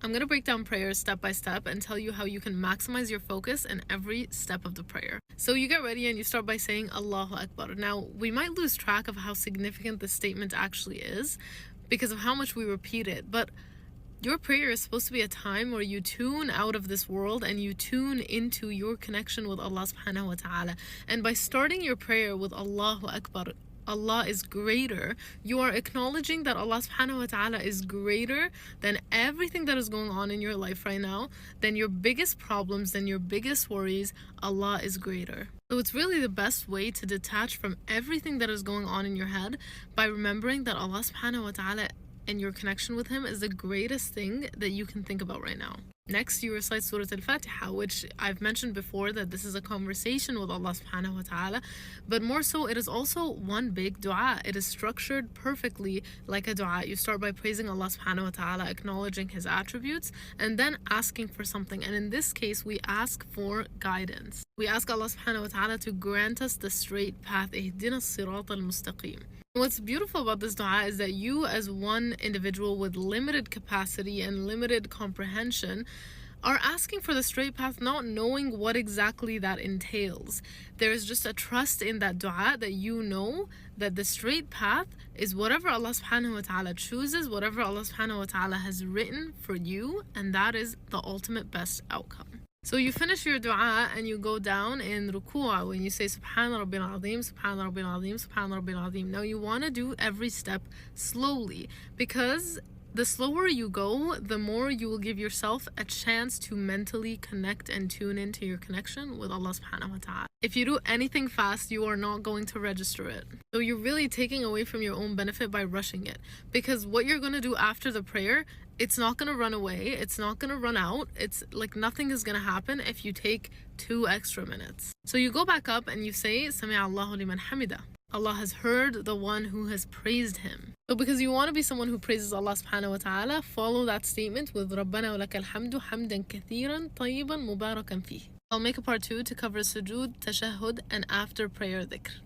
I'm going to break down prayer step by step and tell you how you can maximize your focus in every step of the prayer. So you get ready and you start by saying Allahu Akbar. Now, we might lose track of how significant this statement actually is because of how much we repeat it, but your prayer is supposed to be a time where you tune out of this world and you tune into your connection with Allah subhanahu wa ta'ala. And by starting your prayer with Allahu Akbar, Allah is greater, you are acknowledging that Allah subhanahu wa ta'ala is greater than everything that is going on in your life right now, than your biggest problems, than your biggest worries. Allah is greater. So it's really the best way to detach from everything that is going on in your head by remembering that Allah subhanahu wa ta'ala and your connection with Him is the greatest thing that you can think about right now. Next, you recite Surah Al-Fatiha, which I've mentioned before that this is a conversation with Allah subhanahu wa ta'ala, but more so, it is also one big dua. It is structured perfectly like a dua. You start by praising Allah subhanahu wa ta'ala, acknowledging His attributes, and then asking for something. And in this case, we ask for guidance. We ask Allah subhanahu wa ta'ala to grant us the straight path. Ihdina as-sirata al-mustaqim. What's beautiful about this dua is that you, as one individual with limited capacity and limited comprehension, are asking for the straight path, not knowing what exactly that entails. There is just a trust in that dua that you know that the straight path is whatever Allah subhanahu wa ta'ala chooses, whatever Allah subhanahu wa ta'ala has written for you, and that is the ultimate best outcome. So you finish your dua and you go down in ruku'ah when you say Subhana Rabbil Azim, Subhana Rabbil Azim, Subhana Rabbil Azim. Now you want to do every step slowly, because the slower you go, the more you will give yourself a chance to mentally connect and tune into your connection with Allah subhanahu wa ta'ala. If you do anything fast, you are not going to register it. So you're really taking away from your own benefit by rushing it, because what you're going to do after the prayer, it's not going to run away, it's not going to run out, it's like nothing is going to happen if you take 2 extra minutes. So you go back up and you say Sami'a Allahu liman hamida. Allah has heard the one who has praised Him. So because you want to be someone who praises Allah subhanahu wa ta'ala, follow that statement with Rabbana wa lakal hamdu hamdan kathiran tayyiban mubarakan fih. I'll make a part 2 to cover sujood, tashahhud, and after prayer dhikr.